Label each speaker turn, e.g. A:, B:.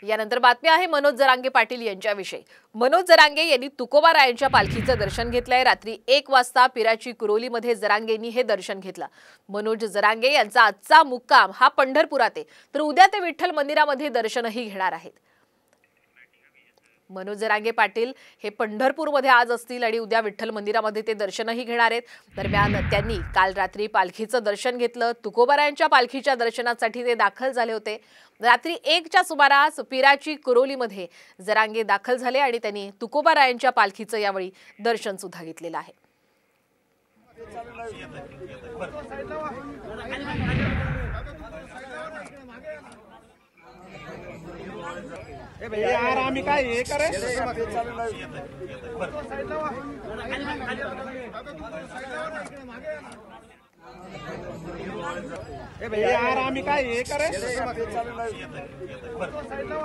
A: यानंतर बातमी आहे मनोज जरांगे पाटील यांच्याविषयी। मनोज जरांगे यांनी तुकोबारायांच्या पालखीचं दर्शन घेतलंय। रात्री 1 वाजता पिराची कुरोलीमध्ये जरांगेंनी हे दर्शन घेतलं। मनोज जरांगे यांचा आजचा मुक्काम हा पंढरपुरात आहे, तर उद्या ते विठ्ठल मंदिरामध्ये दर्शनही घेणार आहेत। मनोज जरांगे पाटील हे पंढरपूरमध्ये आज असतील आणि उद्या विठ्ठल मंदिरामध्ये ते दर्शनही घेणार आहेत। दरम्यान त्यांनी काल रात्री पालखीचं दर्शन घेतलं। तुकोबारायांच्या पालखीच्या दर्शनासाठी ते दाखल झाले होते। रात्री 1च्या सुमारास पिराची कुरोलीमध्ये जरांगे दाखल झाले आणि त्यांनी तुकोबारायांच्या पालखीचं यावेळी दर्शन सुद्धा घेतलेलं आहे।
B: भैया यार आम्ही काय हे करे भैया यार आम्ही काय हे करे